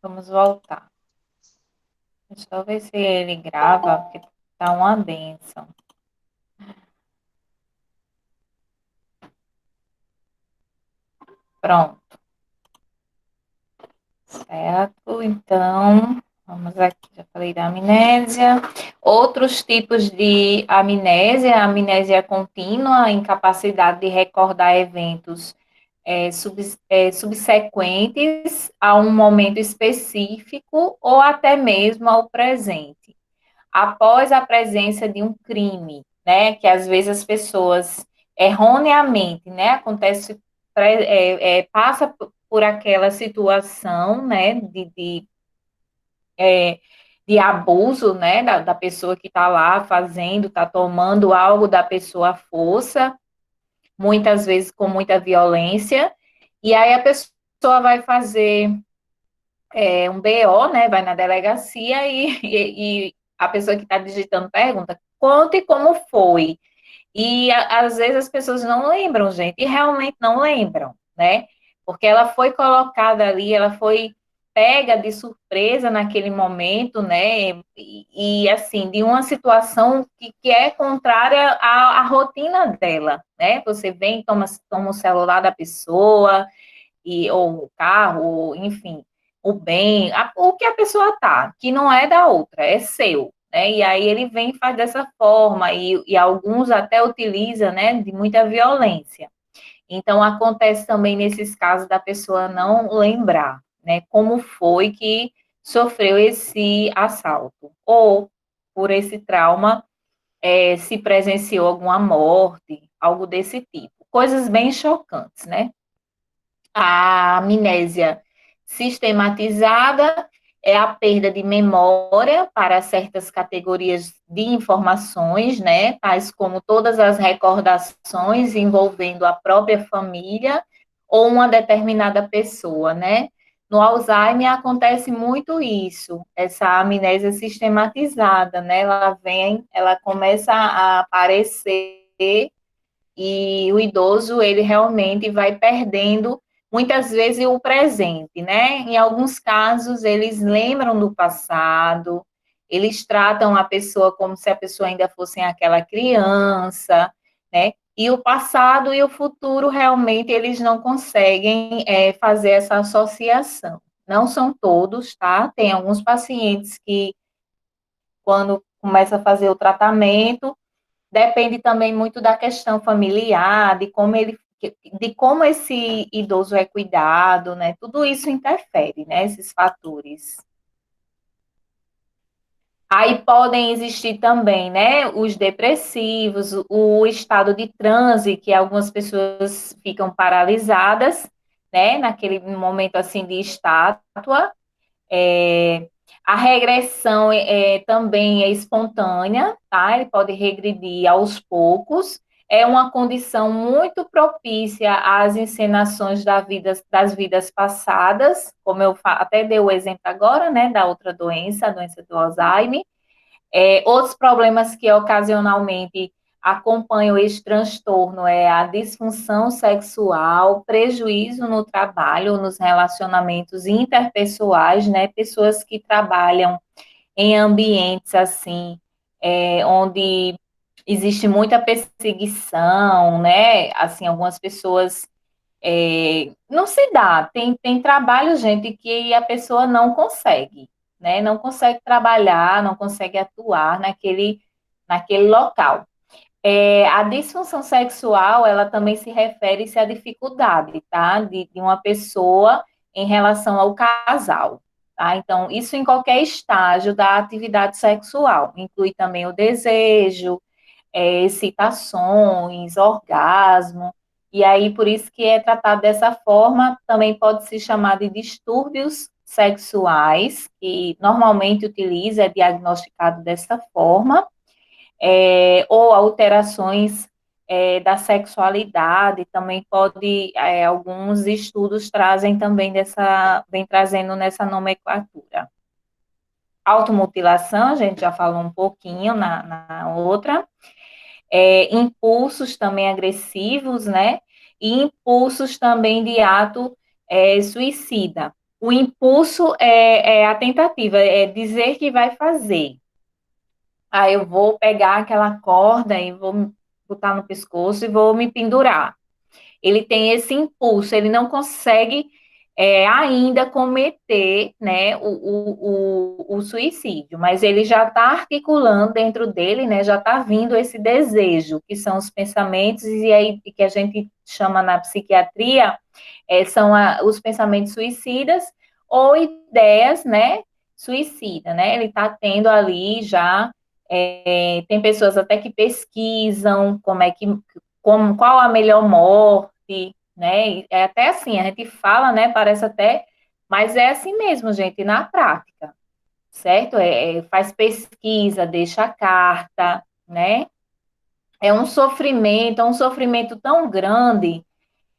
Vamos voltar. Deixa eu ver se ele grava, porque tá uma benção. Pronto, certo? Então, vamos aqui, já falei da amnésia. Outros tipos de amnésia, amnésia contínua, a incapacidade de recordar eventos subsequentes a um momento específico ou até mesmo ao presente, após a presença de um crime, né? Que às vezes as pessoas erroneamente, né? Passa por aquela situação, né? De abuso, né? Da pessoa que está lá fazendo, está tomando algo da pessoa à força, muitas vezes com muita violência, e aí a pessoa vai fazer um BO, né? Vai na delegacia e a pessoa que está digitando pergunta: conte como foi. E às vezes as pessoas não lembram, gente, e realmente não lembram, né? Porque ela foi colocada ali, ela foi pega de surpresa naquele momento, né? Assim, de uma situação que é contrária à rotina dela, né? Você vem, toma o celular da pessoa, ou o carro, ou, enfim, o bem, o que a pessoa tá, que não é da outra, é seu, né? E aí ele vem e faz dessa forma, e alguns até utilizam, né, de muita violência. Então, acontece também nesses casos da pessoa não lembrar, né, como foi que sofreu esse assalto, ou por esse trauma, se presenciou alguma morte, algo desse tipo. Coisas bem chocantes, né? A amnésia sistematizada é a perda de memória para certas categorias de informações, né, tais como todas as recordações envolvendo a própria família ou uma determinada pessoa, né? No Alzheimer acontece muito isso, essa amnésia sistematizada, né? Ela começa a aparecer e o idoso, ele realmente vai perdendo, muitas vezes, o presente, né? Em alguns casos, eles lembram do passado, eles tratam a pessoa como se a pessoa ainda fosse aquela criança, né? E o passado e o futuro, realmente, eles não conseguem fazer essa associação. Não são todos, tá? Tem alguns pacientes que, quando começa a fazer o tratamento, depende também muito da questão familiar, de como esse idoso é cuidado, né? Tudo isso interfere, né? Esses fatores. Aí podem existir também, né? Os depressivos, o estado de transe, que algumas pessoas ficam paralisadas, né? Naquele momento assim de estátua. É, a regressão também é espontânea, tá? Ele pode regredir aos poucos. É uma condição muito propícia às encenações das vidas passadas, como até dei o exemplo agora, né, da outra doença, a doença do Alzheimer. Outros problemas que ocasionalmente acompanham esse transtorno é a disfunção sexual, prejuízo no trabalho, nos relacionamentos interpessoais, né? Pessoas que trabalham em ambientes assim, onde existe muita perseguição, né? Assim, algumas pessoas não se dá. Tem trabalho, gente, que a pessoa não consegue, né? Não consegue trabalhar, não consegue atuar naquele local. A disfunção sexual, ela também se refere-se à dificuldade, tá? De uma pessoa em relação ao casal, tá? Então, isso em qualquer estágio da atividade sexual, inclui também o desejo, excitações, orgasmo, e aí por isso que é tratado dessa forma, também pode se chamar de distúrbios sexuais, que normalmente utiliza, é diagnosticado dessa forma, ou alterações da sexualidade, também pode, alguns estudos trazem também vem trazendo nessa nomenclatura. Automutilação, a gente já falou um pouquinho na outra, impulsos também agressivos, né? E impulsos também de ato suicida. O impulso é a tentativa, é dizer que vai fazer. Aí eu vou pegar aquela corda e vou botar no pescoço e vou me pendurar. Ele tem esse impulso, ele não consegue ainda cometer, né, o suicídio, mas ele já está articulando dentro dele, né, já está vindo esse desejo, que são os pensamentos, e aí que a gente chama na psiquiatria, os pensamentos suicidas ou ideias, né, suicida, né, ele está tendo ali já, tem pessoas até que pesquisam qual a melhor morte, né? É até assim, a gente fala, né? Parece até, mas é assim mesmo, gente, na prática, certo? Faz pesquisa, deixa a carta, né? É um sofrimento tão grande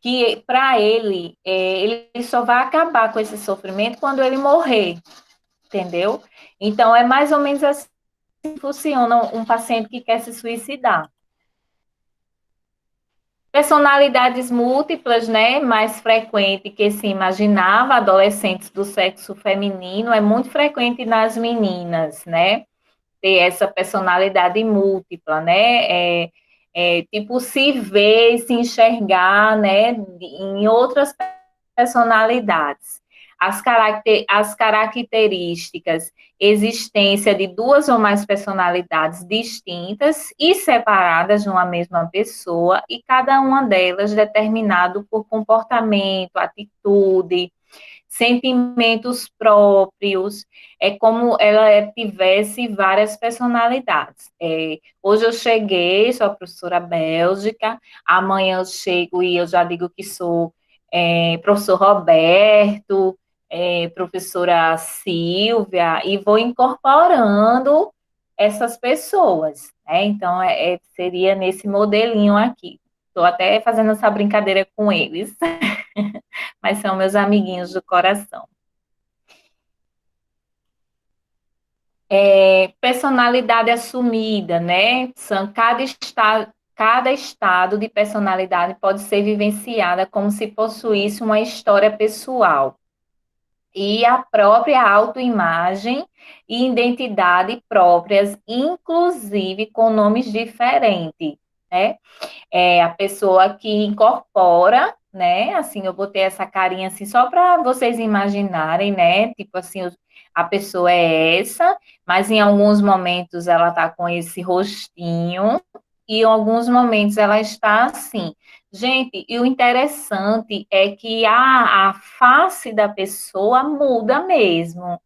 que para ele, ele só vai acabar com esse sofrimento quando ele morrer, entendeu? Então é mais ou menos assim que funciona um paciente que quer se suicidar. Personalidades múltiplas, né, mais frequente que se imaginava, adolescentes do sexo feminino, é muito frequente nas meninas, né, ter essa personalidade múltipla, né, tipo, se ver, se enxergar, né, em outras personalidades. As características, existência de duas ou mais personalidades distintas e separadas numa mesma pessoa, e cada uma delas determinado por comportamento, atitude, sentimentos próprios, é como ela tivesse várias personalidades. Hoje eu cheguei, sou a professora Bélgica, amanhã eu chego e eu já digo que sou professor Roberto, professora Silvia, e vou incorporando essas pessoas, né? Então, seria nesse modelinho aqui. Estou até fazendo essa brincadeira com eles, mas são meus amiguinhos do coração. Personalidade assumida, né? Cada estado de personalidade pode ser vivenciada como se possuísse uma história pessoal e a própria autoimagem e identidade próprias, inclusive com nomes diferentes, né? A pessoa que incorpora, né? Assim, eu botei essa carinha assim só para vocês imaginarem, né? Tipo assim, a pessoa é essa, mas em alguns momentos ela tá com esse rostinho e em alguns momentos ela está assim. Gente, e o interessante é que a face da pessoa muda mesmo.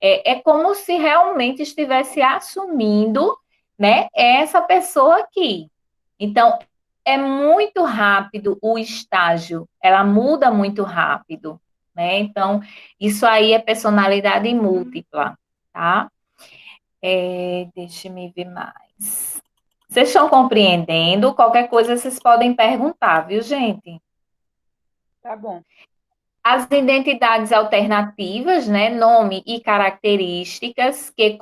É como se realmente estivesse assumindo, né, essa pessoa aqui. Então, é muito rápido o estágio, ela muda muito rápido, né? Então, isso aí é personalidade múltipla, tá? Deixa eu ver mais. Vocês estão compreendendo? Qualquer coisa vocês podem perguntar, viu, gente? Tá bom. As identidades alternativas, né, nome e características que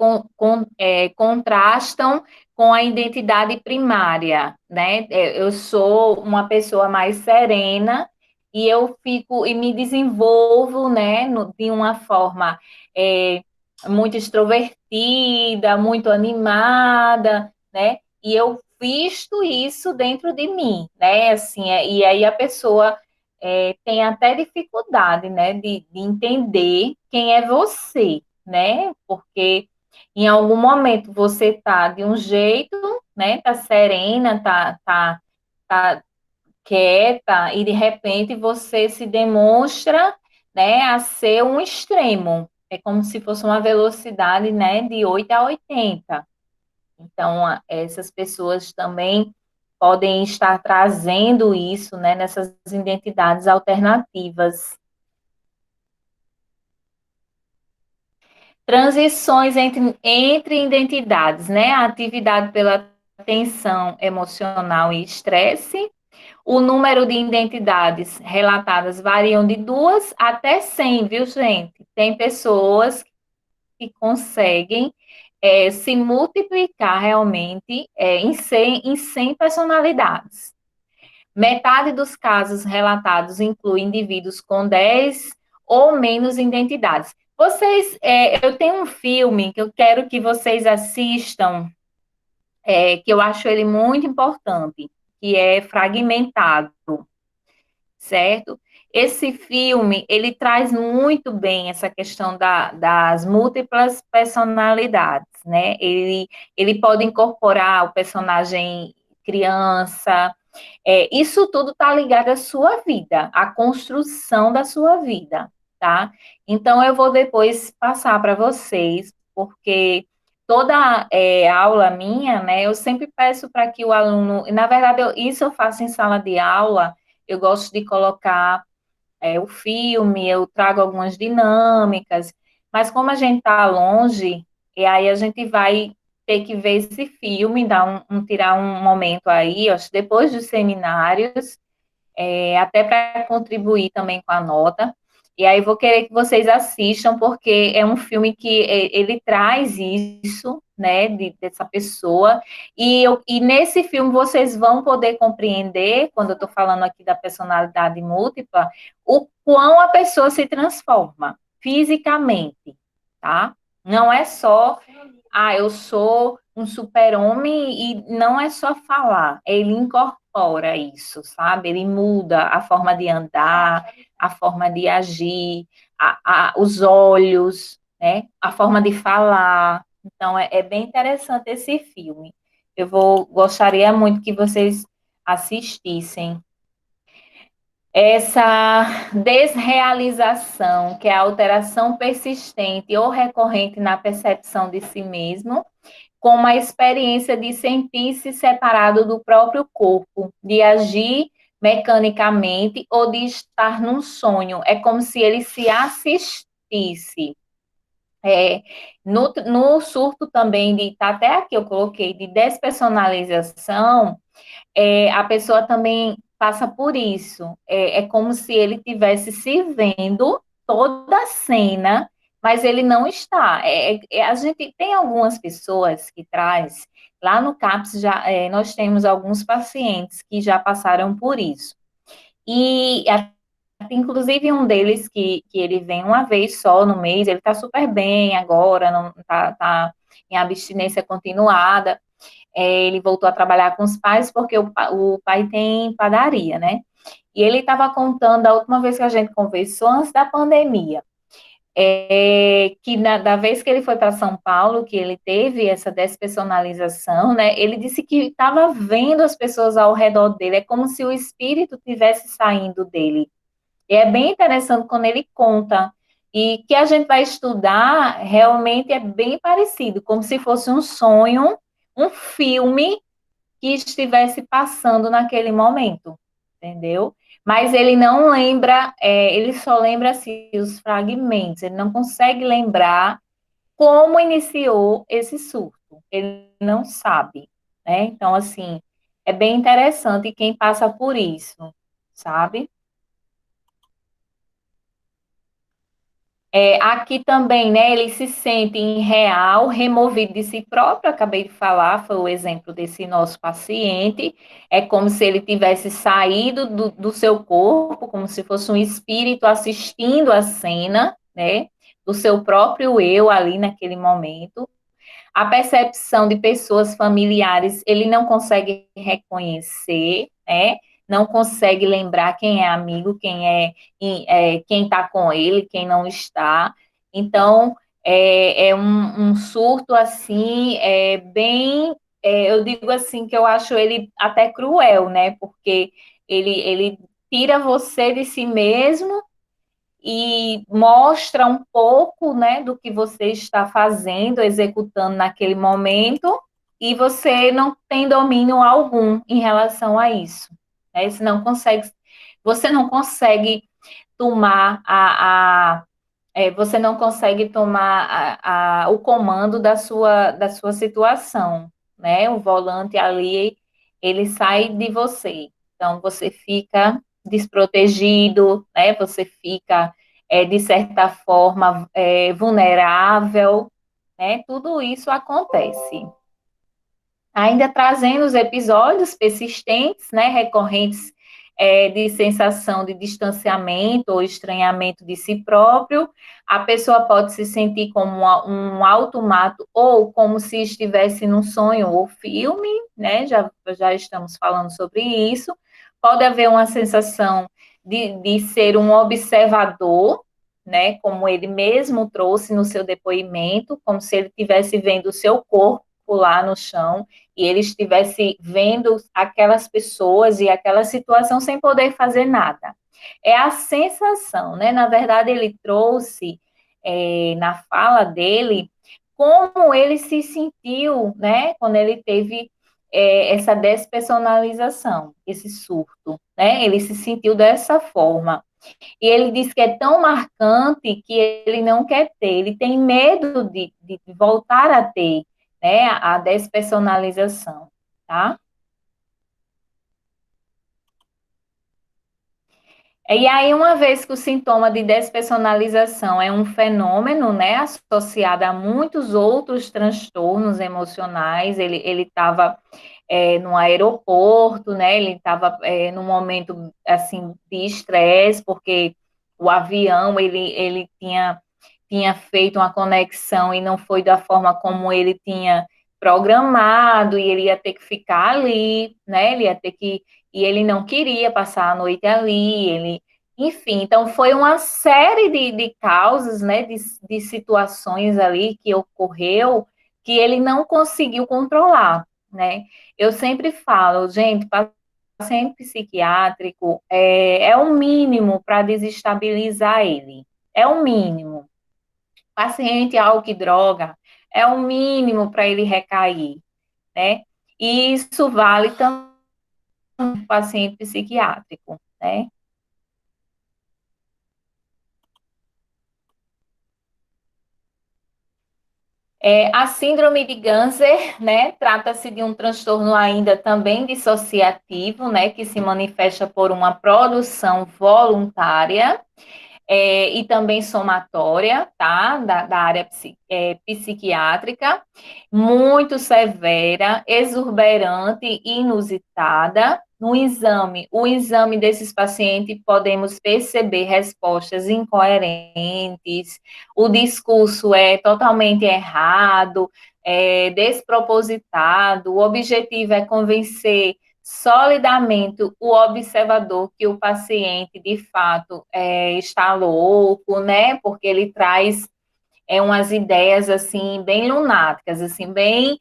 contrastam com a identidade primária, né? Eu sou uma pessoa mais serena e eu fico e me desenvolvo, né, de uma forma é, muito extrovertida, muito animada, né? E eu visto isso dentro de mim, né? Assim, e aí a pessoa tem até dificuldade, né, de entender quem é você, né, porque em algum momento você tá de um jeito, né, tá serena, tá quieta, e de repente você se demonstra, né, a ser um extremo, é como se fosse uma velocidade, né, de 8 a 80. Então, essas pessoas também podem estar trazendo isso, né, nessas identidades alternativas. Transições entre identidades, né? A atividade pela tensão emocional e estresse. O número de identidades relatadas variam de 2 até 100, viu, gente? Tem pessoas que conseguem se multiplicar realmente em 100 personalidades. Metade dos casos relatados inclui indivíduos com 10 ou menos identidades. Eu tenho um filme que eu quero que vocês assistam, que eu acho ele muito importante, que é Fragmentado, certo? Esse filme, ele traz muito bem essa questão das múltiplas personalidades, né? Ele pode incorporar o personagem criança, isso tudo está ligado à sua vida, à construção da sua vida, tá? Então, eu vou depois passar para vocês, porque toda aula minha, né, eu sempre peço para que o aluno, na verdade, isso eu faço em sala de aula, eu gosto de colocar o filme, eu trago algumas dinâmicas, mas como a gente está longe, e aí a gente vai ter que ver esse filme, tirar um momento aí, acho, depois dos seminários, até para contribuir também com a nota. E aí vou querer que vocês assistam, porque é um filme que ele traz isso, né, dessa pessoa, e nesse filme vocês vão poder compreender, quando eu estou falando aqui da personalidade múltipla, o quão a pessoa se transforma fisicamente, tá? Não é só, eu sou um super-homem e não é só falar, ele incorpora isso, sabe? Ele muda a forma de andar, a forma de agir, os olhos, né? A forma de falar. Então, é bem interessante esse filme. Gostaria muito que vocês assistissem. Essa desrealização, que é a alteração persistente ou recorrente na percepção de si mesmo, como a experiência de sentir-se separado do próprio corpo, de agir mecanicamente ou de estar num sonho. É como se ele se assistisse. É, no surto também de, tá até aqui eu coloquei, de despersonalização, a pessoa também passa por isso. É como se ele tivesse se vendo toda a cena, mas ele não está. A gente tem algumas pessoas que traz, lá no CAPS já, nós temos alguns pacientes que já passaram por isso. E inclusive um deles que ele vem uma vez só no mês, ele está super bem agora, não tá em abstinência continuada. Ele voltou a trabalhar com os pais porque o pai tem padaria, né? E ele estava contando a última vez que a gente conversou, antes da pandemia, que da vez que ele foi para São Paulo, que ele teve essa despersonalização, né? Ele disse que estava vendo as pessoas ao redor dele, é como se o espírito tivesse saindo dele. E é bem interessante quando ele conta. E que a gente vai estudar realmente é bem parecido, como se fosse um sonho, um filme que estivesse passando naquele momento, entendeu? Mas ele não lembra, ele só lembra assim, os fragmentos, ele não consegue lembrar como iniciou esse surto, ele não sabe, né? Então, assim, é bem interessante quem passa por isso, sabe? Aqui também, né, ele se sente irreal, removido de si próprio, acabei de falar, foi o exemplo desse nosso paciente, é como se ele tivesse saído do seu corpo, como se fosse um espírito assistindo a cena, né, do seu próprio eu ali naquele momento. A percepção de pessoas familiares, ele não consegue reconhecer, né? Não consegue lembrar quem é amigo, quem está com ele, quem não está. Então, é um surto assim, eu digo assim que eu acho ele até cruel, né? Porque ele tira você de si mesmo e mostra um pouco, né, do que você está fazendo, executando naquele momento, e você não tem domínio algum em relação a isso. Né? Você não consegue tomar você não consegue tomar o comando da sua situação, né? O volante ali, ele sai de você. Então, você fica desprotegido, né? Você fica, de certa forma, vulnerável, né? Tudo isso acontece. Ainda trazendo os episódios persistentes, né? Recorrentes, de sensação de distanciamento ou estranhamento de si próprio. A pessoa pode se sentir como um automato ou como se estivesse num sonho ou filme, né? Já estamos falando sobre isso. Pode haver uma sensação de ser um observador, né? Como ele mesmo trouxe no seu depoimento, como se ele estivesse vendo o seu corpo lá no chão e ele estivesse vendo aquelas pessoas e aquela situação sem poder fazer nada. É a sensação, né? Na verdade, ele trouxe na fala dele como ele se sentiu, né? Quando ele teve essa despersonalização, esse surto, né? Ele se sentiu dessa forma. E ele diz que é tão marcante que ele não quer ter, ele tem medo de voltar a ter, né, a despersonalização, tá? E aí, uma vez que o sintoma de despersonalização é um fenômeno, né, associado a muitos outros transtornos emocionais, ele estava no aeroporto, né, ele estava num momento, assim, de estresse, porque o avião, ele tinha feito uma conexão e não foi da forma como ele tinha programado, e ele ia ter que ficar ali, né, ele ia ter que e ele não queria passar a noite ali, enfim, então foi uma série de causas, né, de situações ali que ocorreu que ele não conseguiu controlar, né? Eu sempre falo, gente, paciente psiquiátrico é o mínimo para desestabilizar ele, é o mínimo. Paciente álcool e droga é o mínimo para ele recair, né? E isso vale também paciente psiquiátrico, né? A síndrome de Ganser, né, trata-se de um transtorno ainda também dissociativo, né, que se manifesta por uma produção voluntária e também somatória, tá? Da área psiquiátrica, muito severa, exuberante e inusitada. No exame, o exame desses pacientes, podemos perceber respostas incoerentes, o discurso é totalmente errado, despropositado, o objetivo é convencer solidamente o observador que o paciente, de fato, está louco, né? Porque ele traz umas ideias, assim, bem lunáticas, assim, bem...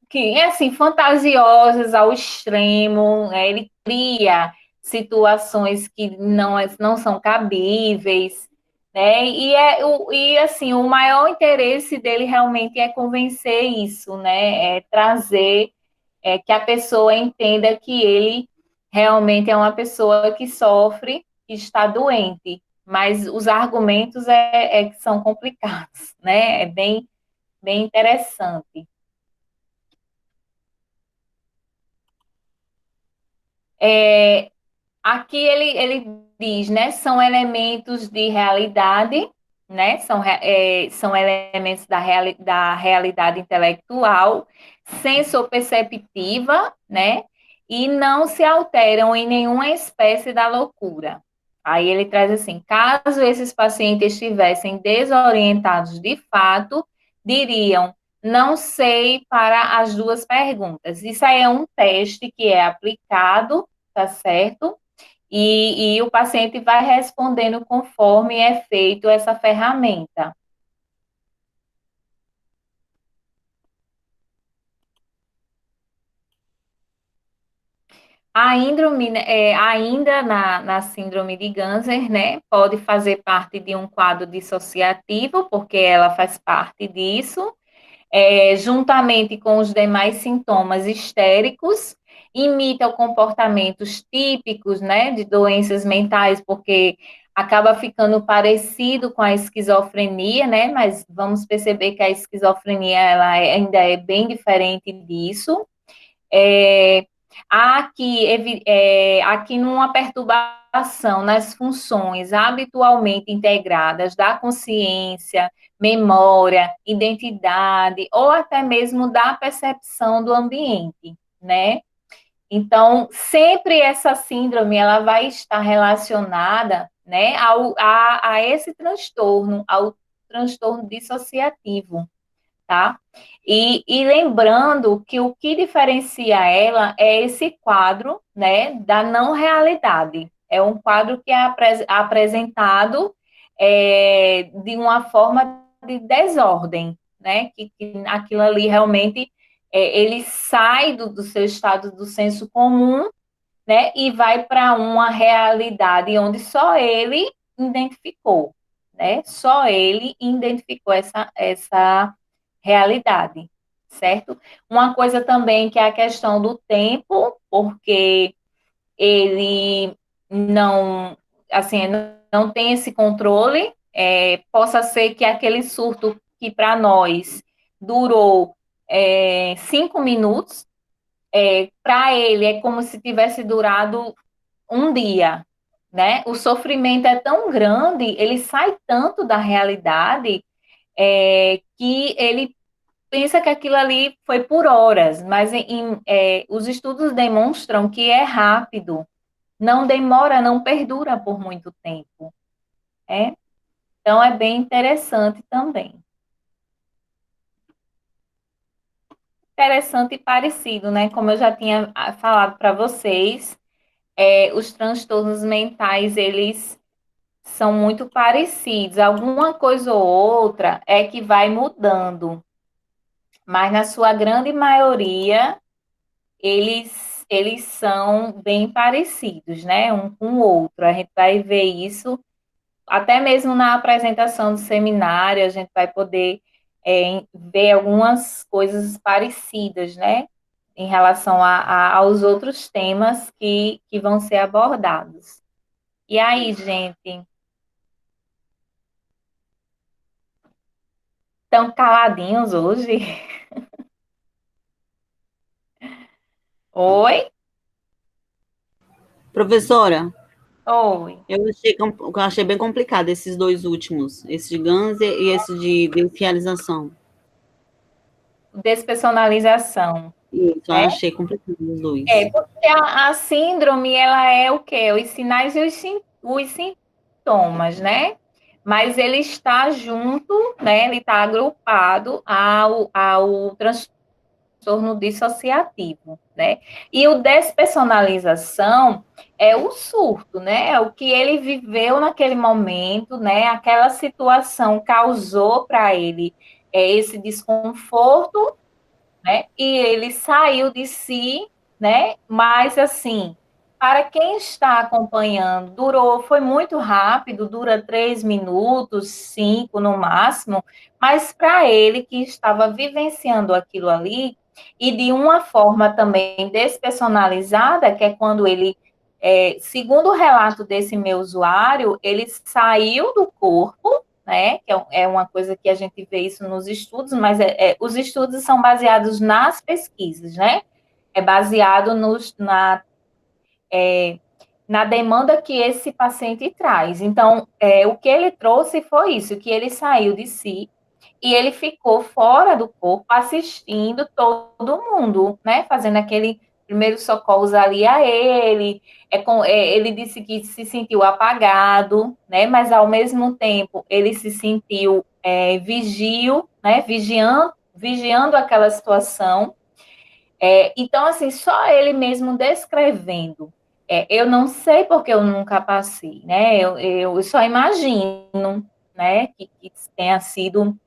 que, assim, fantasiosas ao extremo, né? Ele cria situações que não são cabíveis, né? Assim, o maior interesse dele realmente é convencer isso, né? É trazer que a pessoa entenda que ele realmente é uma pessoa que sofre, que está doente, mas os argumentos que são complicados, né? É bem interessante. Aqui ele diz, né? São elementos de realidade, né? São elementos da realidade intelectual, sensoperceptiva, né? E não se alteram em nenhuma espécie da loucura. Aí ele traz assim: caso esses pacientes estivessem desorientados de fato, diriam, não sei para as duas perguntas. Isso aí é um teste que é aplicado, tá certo? E o paciente vai respondendo conforme é feito essa ferramenta. Ainda na síndrome de Ganser, né, pode fazer parte de um quadro dissociativo, porque ela faz parte disso, juntamente com os demais sintomas histéricos, imita comportamentos típicos, né, de doenças mentais, porque acaba ficando parecido com a esquizofrenia, né, mas vamos perceber que a esquizofrenia ainda é bem diferente disso. É, aqui numa perturbação nas funções habitualmente integradas da consciência, memória, identidade ou até mesmo da percepção do ambiente, né? Então, sempre essa síndrome ela vai estar relacionada, né, a esse transtorno, ao transtorno dissociativo, tá? E lembrando que o que diferencia ela é esse quadro, né, da não realidade. É um quadro que é apresentado de uma forma de desordem, né? Que aquilo ali realmente ele sai do seu estado do senso comum, né? E vai para uma realidade onde só ele identificou, né? Só ele identificou essa realidade, certo? Uma coisa também que é a questão do tempo, porque ele não, assim, não tem esse controle, possa ser que aquele surto que para nós durou 5 minutos, para ele é como se tivesse durado um dia, né? O sofrimento é tão grande, ele sai tanto da realidade, que ele pensa que aquilo ali foi por horas, mas os estudos demonstram que é rápido, não demora, não perdura por muito tempo, é? Então é bem interessante também. Interessante e parecido, né? Como eu já tinha falado para vocês, os transtornos mentais, eles são muito parecidos. Alguma coisa ou outra é que vai mudando, mas na sua grande maioria, eles são bem parecidos, né? Um com o outro. A gente vai ver isso até mesmo na apresentação do seminário, a gente vai poder ver algumas coisas parecidas, né? Em relação aos outros temas que vão ser abordados. E aí, gente? Estão caladinhos hoje? Oi? Professora, Oi. eu achei bem complicado esses dois últimos, esse de Ganser e esse de desrealização. Despersonalização, Isso, eu né? achei complicado os dois. Porque a síndrome, ela é o quê? Os sinais e os sintomas, né? Mas ele está junto, né? Ele está agrupado ao transtorno dissociativo, né? E o despersonalização é o surto, né? É o que ele viveu naquele momento, né? Aquela situação causou para ele esse desconforto, né? E ele saiu de si, né? Mas assim, para quem está acompanhando, foi muito rápido, dura 3 minutos, 5 no máximo, mas para ele que estava vivenciando aquilo ali, e de uma forma também despersonalizada, que é quando ele, segundo o relato desse meu usuário, ele saiu do corpo, né? Que é uma coisa que a gente vê isso nos estudos, mas os estudos são baseados nas pesquisas, né? É baseado na demanda que esse paciente traz. Então, o que ele trouxe foi isso, que ele saiu de si e ele ficou fora do corpo assistindo todo mundo, né? Fazendo aquele primeiro socorros ali a ele. Ele disse que se sentiu apagado, né? Mas ao mesmo tempo ele se sentiu né? Vigiando aquela situação. Então, assim, só ele mesmo descrevendo. Eu não sei porque eu nunca passei, né? Eu só imagino, né, que tenha sido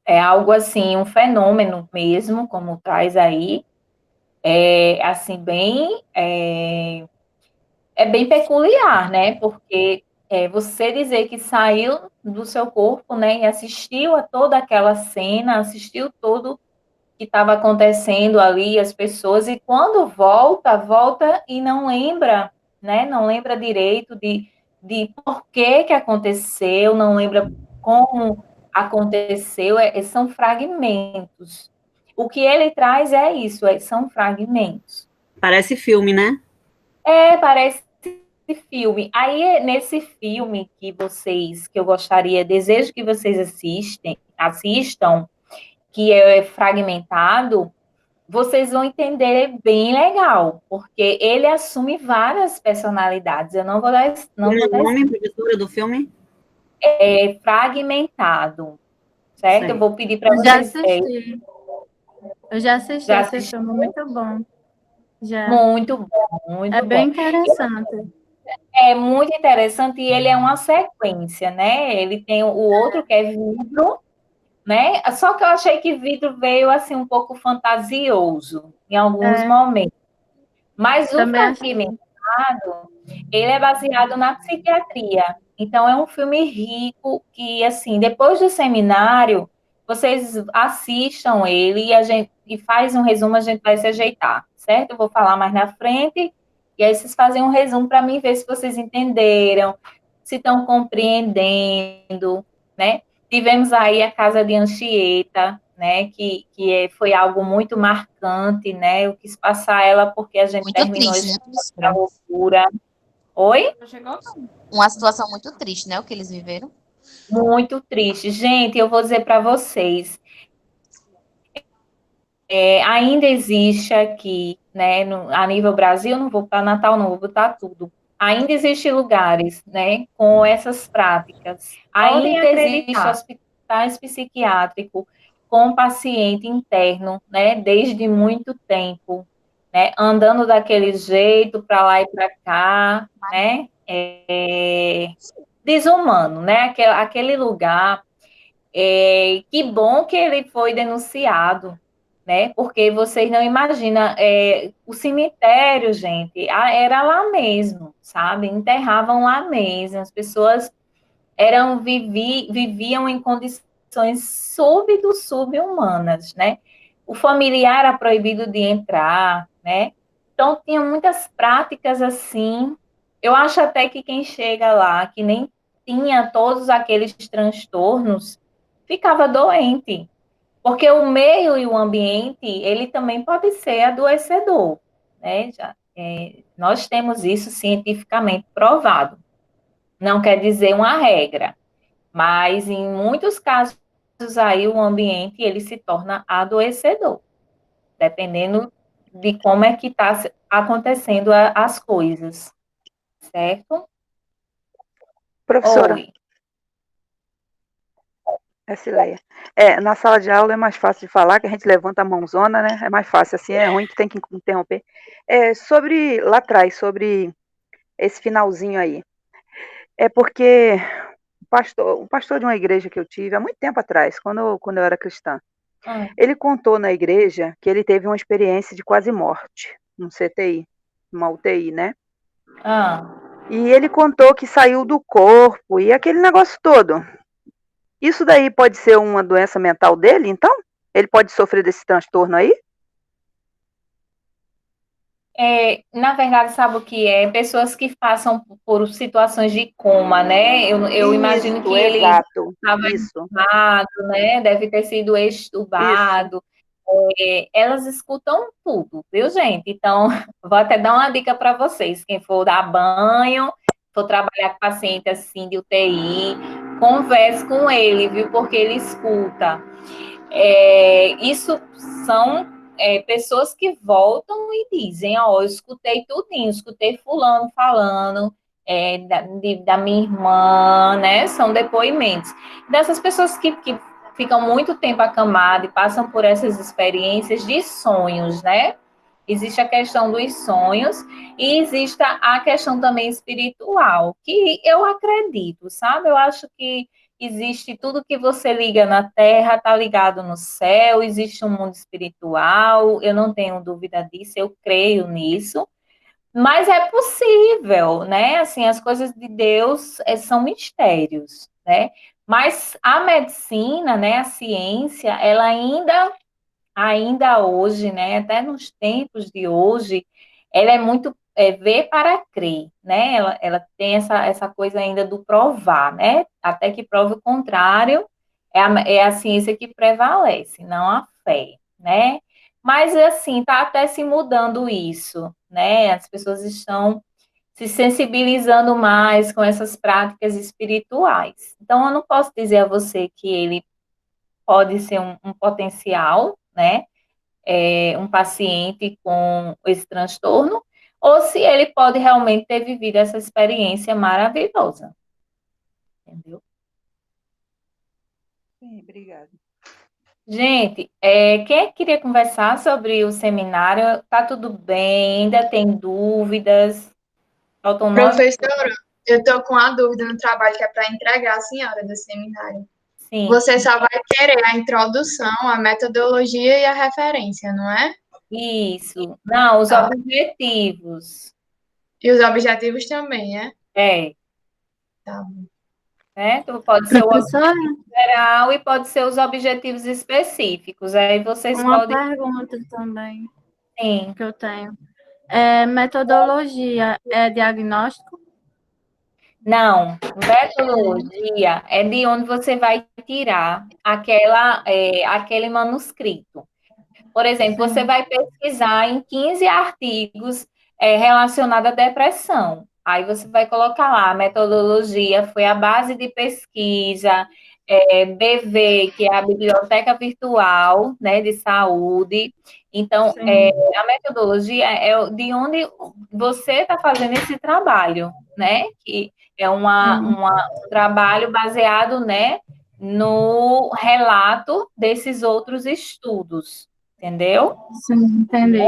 algo assim, um fenômeno mesmo, como traz aí, assim, é bem peculiar, né? Porque você dizer que saiu do seu corpo, né, e assistiu a toda aquela cena, assistiu todo que estava acontecendo ali, as pessoas, e quando volta e não lembra, né? Não lembra direito de por que aconteceu, não lembra como aconteceu, são fragmentos. O que ele traz é isso, são fragmentos. Parece filme, né? Parece filme. Aí, nesse filme que eu gostaria, desejo que vocês assistam, que é fragmentado, vocês vão entender bem legal, porque ele assume várias personalidades. Eu não vou dar, não Como é vou o dar nome, professora, do filme? fragmentado, certo? Eu Certo. vou pedir para Eu já vocês assisti. Eu já assisti já esse assistir. filme, muito bom. Já. Muito bom, É muito bem bom. interessante. É muito interessante e ele é uma sequência, né? Ele tem o outro que é vidro, né? Só que eu achei que vidro veio assim um pouco fantasioso em alguns É, momentos. Mas o também fragmentado, achei. ele é baseado na psiquiatria. Então é um filme rico que assim, depois do seminário, vocês assistam ele e a gente e faz um resumo, a gente vai se ajeitar, certo? Eu vou falar mais na frente e aí vocês fazem um resumo para mim ver se vocês entenderam, se estão compreendendo, né? Tivemos aí a Casa de Anchieta, né, foi algo muito marcante, né? Eu quis passar ela porque a gente Muito terminou triste, esse né, da professora? loucura. Oi? Uma situação muito triste, né, o que eles viveram. Muito triste. Gente, eu vou dizer para vocês, ainda existe aqui, né, a nível Brasil, não vou para Natal, não, vou botar tudo. Ainda existem lugares, né, com essas práticas. Podem Ainda existe acreditar. hospitais psiquiátricos com paciente interno, né, desde muito tempo, né, andando daquele jeito, para lá e para cá, né, desumano, né, aquele lugar. Que bom que ele foi denunciado, né? Porque vocês não imaginam, o cemitério, gente, era lá mesmo, sabe? Enterravam lá mesmo. As pessoas viviam em condições subhumanas, né? O familiar era proibido de entrar, né? Então, tinha muitas práticas assim. Eu acho até que quem chega lá, que nem tinha todos aqueles transtornos, ficava doente, porque o meio e o ambiente, ele também pode ser adoecedor, né? Nós temos isso cientificamente provado. Não quer dizer uma regra, mas em muitos casos aí o ambiente ele se torna adoecedor, dependendo de como é que está acontecendo as coisas, certo? Professora, Oi. é Cileia. Na sala de aula é mais fácil de falar, que a gente levanta a mãozona, né? É mais fácil, assim é ruim que tem que interromper. Sobre lá atrás, sobre esse finalzinho aí. É porque o pastor de uma igreja que eu tive há muito tempo atrás, quando eu era cristã, Ah, ele contou na igreja que ele teve uma experiência de quase morte, num CTI, numa UTI, né? ah. E ele contou que saiu do corpo e aquele negócio todo. Isso daí pode ser uma doença mental dele, então? Ele pode sofrer desse transtorno aí? Na verdade, sabe o que é? Pessoas que passam por situações de coma, né? Eu imagino que Isso, ele exato. estava Isso, entubado, né? Deve ter sido isso. extubado. Elas escutam tudo, viu, gente? Então, vou até dar uma dica para vocês. Quem for dar banho, for trabalhar com paciente assim de UTI, converse com ele, viu? Porque ele escuta. Isso são pessoas que voltam e dizem, ó, eu escutei tudinho, escutei fulano falando, da minha irmã, né? São depoimentos. Dessas pessoas que ficam muito tempo acamadas e passam por essas experiências de sonhos, né? Existe a questão dos sonhos e existe a questão também espiritual, que eu acredito, sabe? Eu acho que existe tudo que você liga na Terra, está ligado no céu, existe um mundo espiritual, eu não tenho dúvida disso, eu creio nisso, mas é possível, né? Assim, as coisas de Deus são mistérios, né? Mas a medicina, né, a ciência, ela ainda hoje, né, até nos tempos de hoje, ela é muito ver para crer, né? Ela tem essa coisa ainda do provar, né? Até que prove o contrário, é a ciência que prevalece, não a fé, né? Mas, assim, está até se mudando isso, né? As pessoas estão se sensibilizando mais com essas práticas espirituais. Então, eu não posso dizer a você que ele pode ser um potencial, né? um paciente com esse transtorno, ou se ele pode realmente ter vivido essa experiência maravilhosa. Entendeu? Sim, obrigada. Gente, quem queria conversar sobre o seminário? Tá tudo bem? Ainda tem dúvidas? Faltam 9? Professora, eu estou com a dúvida no trabalho que é para entregar a senhora do seminário. Sim, Você só vai querer a introdução, a metodologia e a referência, não é? isso. Não, os Tá. objetivos. E os objetivos também, é? É, Tá bom. certo? Pode ser o Professora, objetivo geral e pode ser os objetivos específicos. Aí vocês uma podem, pergunta também sim. que eu tenho. Metodologia é diagnóstico? Não, metodologia é de onde você vai tirar aquele manuscrito. Por exemplo, você Sim. vai pesquisar em 15 artigos relacionados à depressão. Aí você vai colocar lá, a metodologia foi a base de pesquisa, BV, que é a Biblioteca Virtual, né, de Saúde. Então, Sim. a metodologia é de onde você está fazendo esse trabalho, né? Que é um trabalho baseado, né, no relato desses outros estudos. Entendeu? Sim, entendi.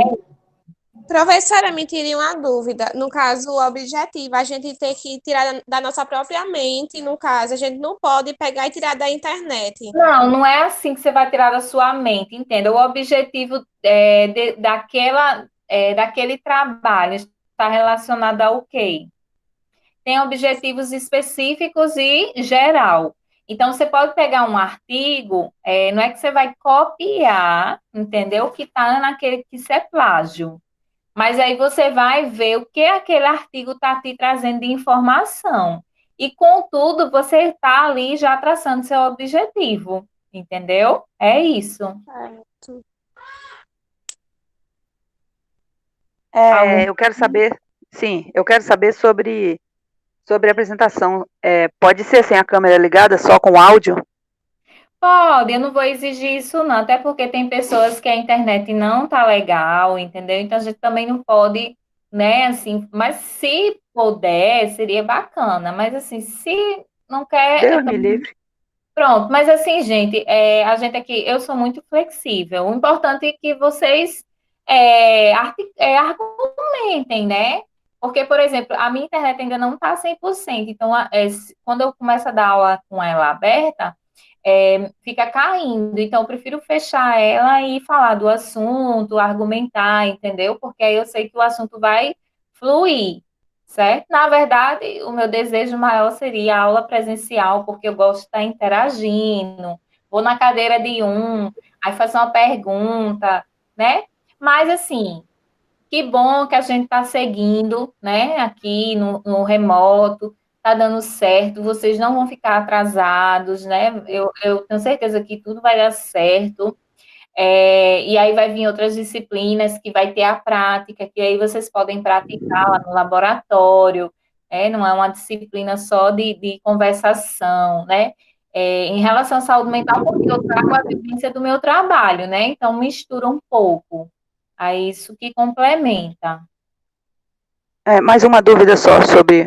Professora, me tire uma dúvida. No caso, o objetivo, a gente tem que tirar da nossa própria mente, no caso, a gente não pode pegar e tirar da internet. Não, não é assim que você vai tirar da sua mente, entenda. O objetivo daquele trabalho está relacionado ao quê? Tem objetivos específicos e geral. Então, você pode pegar um artigo, não é que você vai copiar, entendeu? Que está naquele que isso é plágio. Mas aí você vai ver o que aquele artigo está te trazendo de informação. E, contudo, você está ali já traçando seu objetivo, entendeu? É isso. Certo. Eu quero saber, sim, eu quero saber sobre a apresentação. Pode ser sem a câmera ligada, só com áudio? Pode, eu não vou exigir isso, não, até porque tem pessoas que a internet não tá legal, entendeu? Então a gente também não pode, né, assim, mas se puder, seria bacana, mas assim, se não quer, Deus me livre. pronto, mas assim, gente, a gente aqui, eu sou muito flexível. O importante é que vocês argumentem, né? Porque, por exemplo, a minha internet ainda não está 100%. Então, quando eu começo a dar aula com ela aberta, fica caindo. Então, eu prefiro fechar ela e falar do assunto, argumentar, entendeu? Porque aí eu sei que o assunto vai fluir. Certo? Na verdade, o meu desejo maior seria a aula presencial, porque eu gosto de estar interagindo. Vou na cadeira de aí faço uma pergunta, né? Mas, assim, que bom que a gente está seguindo, né? Aqui no remoto, está dando certo. Vocês não vão ficar atrasados, né? Eu tenho certeza que tudo vai dar certo. E aí vai vir outras disciplinas que vai ter a prática, que aí vocês podem praticar lá no laboratório, não é uma disciplina só de conversação, né? Em relação à saúde mental, porque eu trago a vivência do meu trabalho, né? Então mistura um pouco. Aí isso que complementa. Mais uma dúvida só sobre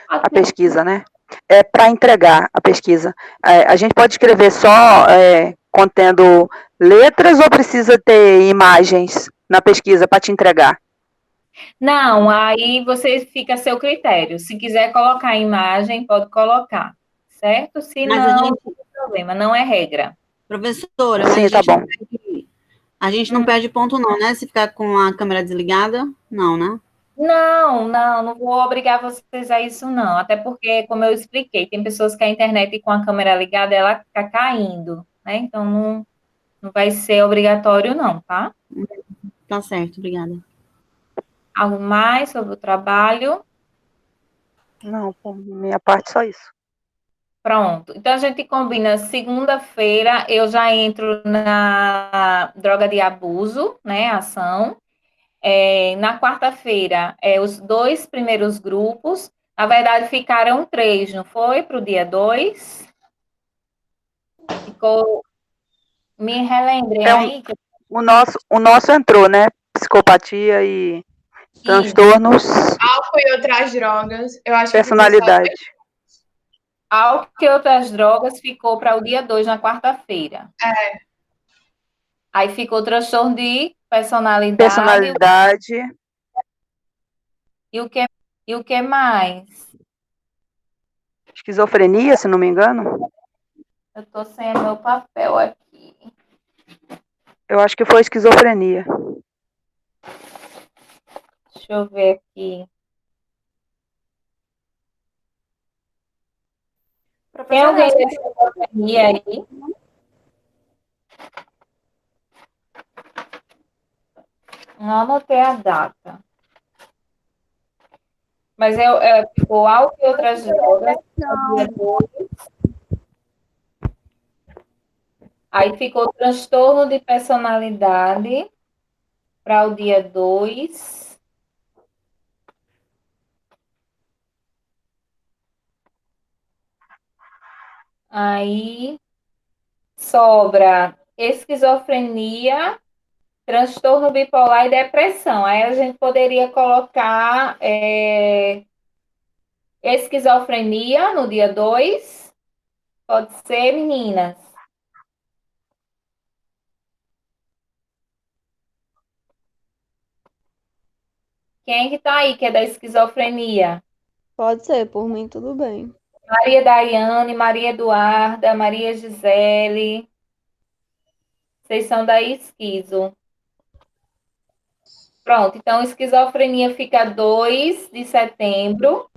a pesquisa, né? Para entregar a pesquisa, a gente pode escrever só contendo letras ou precisa ter imagens na pesquisa para te entregar? Não, aí você fica a seu critério. Se quiser colocar a imagem, pode colocar, certo? Se Mas não, não tem problema, não é regra. Professora, Sim, mas tá bom. A gente não perde ponto não, né? Se ficar com a câmera desligada, não, né? Não vou obrigar vocês a isso, não. Até porque, como eu expliquei, tem pessoas que a internet com a câmera ligada, ela fica caindo, né? Então, não vai ser obrigatório, não, tá? Tá certo, obrigada. Algo mais sobre o trabalho? Não, por minha parte, só isso. Pronto. Então, a gente combina segunda-feira, eu já entro na droga de abuso, né, ação. Na quarta-feira, os 2 primeiros grupos, na verdade, ficaram 3, não foi? Para o dia 2. Ficou. Me relembrem aí. O nosso entrou, né? Psicopatia e transtornos, Álcool e outras drogas. Eu acho que ficou só personalidade. Álcool e outras drogas ficou para o dia 2, na quarta-feira. Aí ficou transtorno de personalidade. Personalidade. E o que mais? Esquizofrenia, se não me engano. Eu tô sem o meu papel aqui. Eu acho que foi esquizofrenia. Deixa eu ver aqui. Tem alguém com esquizofrenia aí? Não anotei a data. Mas ficou álcool e outras drogas. Dia 2. Aí ficou transtorno de personalidade para o dia 2. Aí sobra esquizofrenia, transtorno bipolar e depressão. Aí a gente poderia colocar esquizofrenia no dia 2. Pode ser, meninas? Quem que tá aí que é da esquizofrenia? Pode ser, por mim tudo bem. Maria Daiane, Maria Eduarda, Maria Gisele. Vocês são da esquizo. Pronto, então esquizofrenia fica 2 de setembro.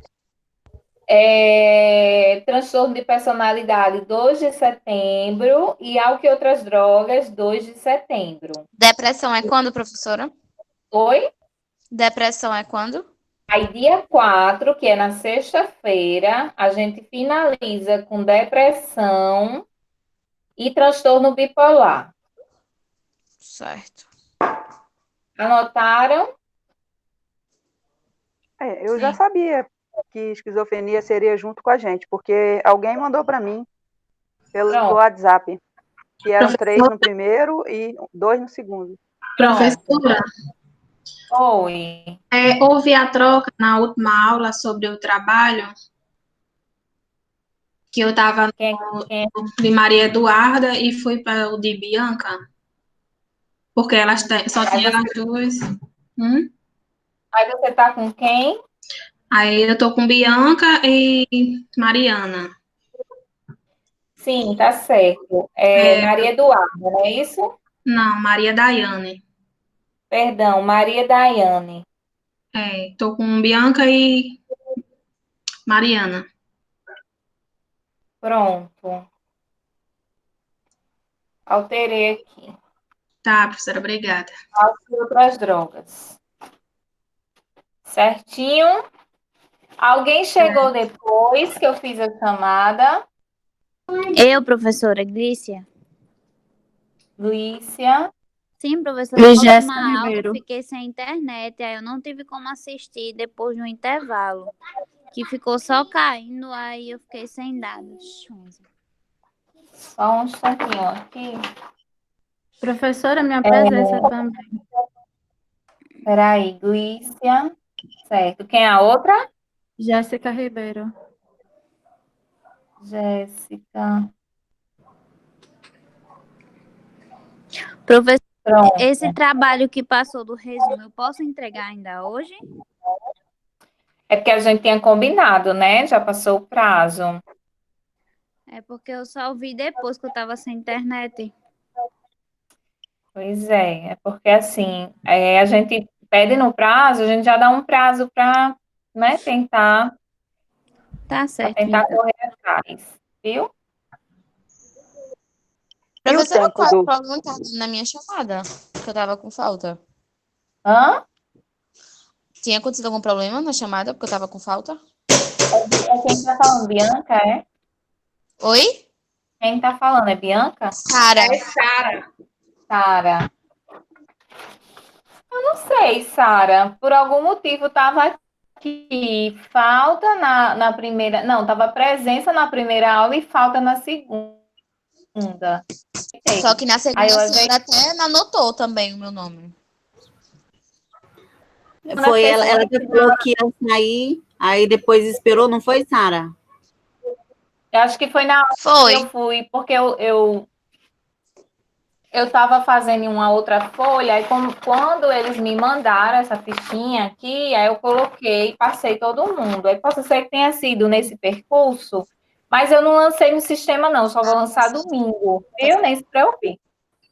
Transtorno de personalidade, 2 de setembro. E álcool e outras drogas, 2 de setembro. Depressão é quando, professora? Oi? Depressão é quando? Aí, dia 4, que é na sexta-feira, a gente finaliza com depressão e transtorno bipolar. Certo. Anotaram? Eu já sabia que esquizofrenia seria junto com a gente, porque alguém mandou para mim pelo Pronto. WhatsApp, que eram 3 no primeiro e 2 no segundo. Professora, Oi. houve a troca na última aula sobre o trabalho, que eu estava Quem? de Maria Eduarda e fui para o de Bianca, porque só tinha elas duas. Aí você tá com quem? Aí eu tô com Bianca e Mariana. Sim, tá certo. Maria Eduarda, não é isso? Não, Maria Daiane. Perdão, Maria Daiane. Tô com Bianca e Mariana. Pronto. Alterei aqui. Tá, professora, obrigada. Álcool e outras drogas. Certinho? Alguém chegou depois que eu fiz a chamada? Eu, professora Glícia. Glícia. Sim, professora, na Jéssica última aula Ribeiro. eu fiquei sem internet, aí eu não tive como assistir depois do intervalo, que ficou só caindo, aí eu fiquei sem dados. Só um instantinho aqui. Professora, minha presença também. Peraí, Glícia. Certo. Quem é a outra? Jéssica Ribeiro. Jéssica. Professora, Pronto. esse trabalho que passou do resumo, eu posso entregar ainda hoje? É porque a gente tinha combinado, né? Já passou o prazo. É porque eu só vi depois que eu estava sem internet. Pois é porque assim, a gente pede no prazo, a gente já dá um prazo para, né, tentar Tá certo, então. correr atrás, viu? Professora, tempo qual é do- o problema que tá dando na minha chamada? Que eu tava com falta. Hã? Tinha acontecido algum problema na chamada porque eu tava com falta? Quem tá falando? Bianca, é? Oi? Quem tá falando? É Bianca? Sara. Sara. Eu não sei, Sara. Por algum motivo tava aqui falta na primeira. Não, tava presença na primeira aula e falta na segunda. ajeitei. Só que na segunda Aí eu a senhora ajeitei. até anotou também o meu nome. Foi Na ela, ela que terça-feira, falou que ia sair, aí depois esperou, não foi, Sara? eu acho que foi na hora que eu Foi. fui, porque eu estava fazendo em uma outra folha, e quando eles me mandaram essa fichinha aqui, aí eu coloquei e passei todo mundo. Aí pode ser que tenha sido nesse percurso, mas eu não lancei no sistema, não, só vou lançar domingo, viu? Nem se preocupe.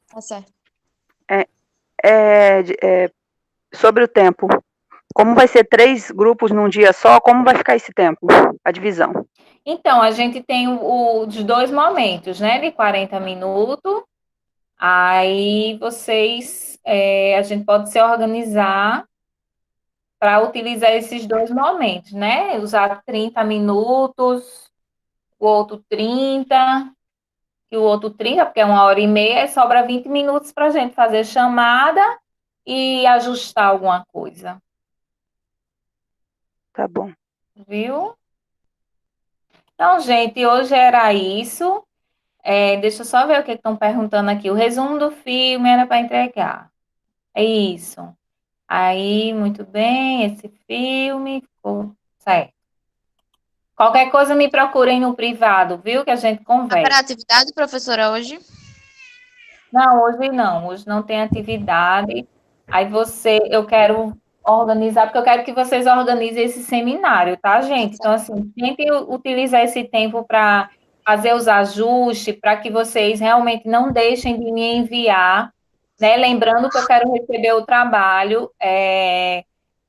Tá certo. Sobre o tempo. Como vai ser 3 grupos num dia só, como vai ficar esse tempo? A divisão. Então, a gente tem os dois momentos, né, de 40 minutos. Aí a gente pode se organizar para utilizar esses dois momentos, né? Usar 30 minutos, o outro 30 e o outro 30, porque é 1h30, e sobra 20 minutos para a gente fazer chamada e ajustar alguma coisa, Tá bom. viu? Então, gente, hoje era isso. Deixa eu só ver o que estão perguntando aqui. O resumo do filme era para entregar. É isso. Aí, muito bem, esse filme ficou certo. Qualquer coisa me procurem no privado, viu? Que a gente Haverá conversa. atividade, professora, hoje? Não, hoje não tem atividade. Aí eu quero organizar, porque eu quero que vocês organizem esse seminário, tá, gente? Então, assim, tentem utilizar esse tempo para fazer os ajustes, para que vocês realmente não deixem de me enviar, né? Lembrando que eu quero receber o trabalho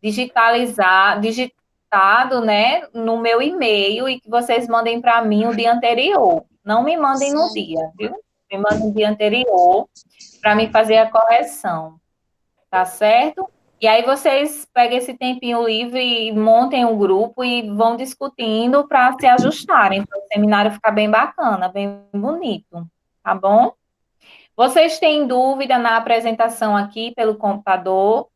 digitado, né, no meu e-mail e que vocês mandem para mim o dia anterior. Não me mandem no Sim. dia, viu? Me mandem no dia anterior para me fazer a correção, tá certo? E aí vocês peguem esse tempinho livre e montem um grupo e vão discutindo para se ajustarem, para o seminário ficar bem bacana, bem bonito, tá bom? Vocês têm dúvida na apresentação aqui pelo computador?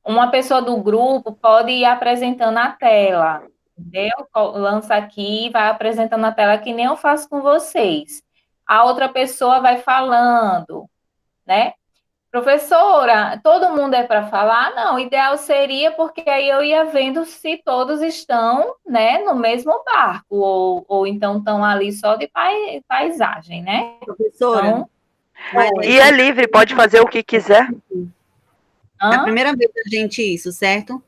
Uma pessoa do grupo pode ir apresentando a tela, entendeu? Lança aqui e vai apresentando a tela que nem eu faço com vocês. A outra pessoa vai falando, né? Professora, todo mundo é para falar? Não, o ideal seria porque aí eu ia vendo se todos estão, né, no mesmo barco, ou então estão ali só de paisagem, né? Professora, Então, mas oi. E é livre, pode fazer o que quiser. é a Hã? primeira vez da gente isso, certo?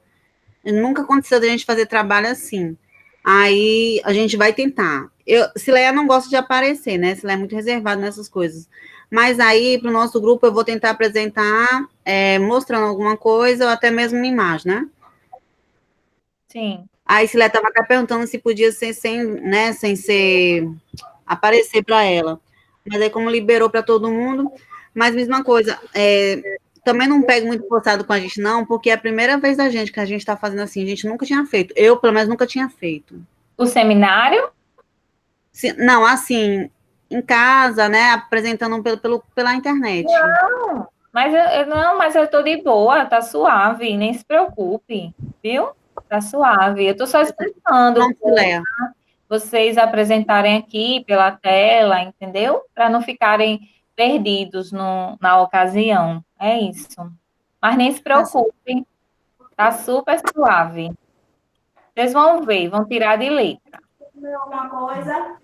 Nunca aconteceu da gente fazer trabalho assim. Aí a gente vai tentar. Cileia não gosta de aparecer, né? Cileia é muito reservada nessas coisas. Mas aí, para o nosso grupo, eu vou tentar apresentar, mostrando alguma coisa, ou até mesmo uma imagem, né? Sim. Aí Cileia estava até perguntando se podia ser sem, né, sem ser aparecer para ela. Mas aí, como liberou para todo mundo, mas mesma coisa, também não pego muito forçado com a gente, não, porque é a primeira vez da gente que a gente está fazendo assim, a gente nunca tinha feito. Eu, pelo menos, nunca tinha feito. O seminário? Não, assim, em casa, né, apresentando pela internet. Mas eu tô de boa, tá suave, nem se preocupe, viu? Tá suave. Eu tô só explicando Pronto, Cileia. vocês apresentarem aqui pela tela, entendeu? Para não ficarem perdidos na ocasião. É isso. Mas nem se preocupem, tá super suave. Vocês vão ver, vão tirar de letra. Alguma coisa?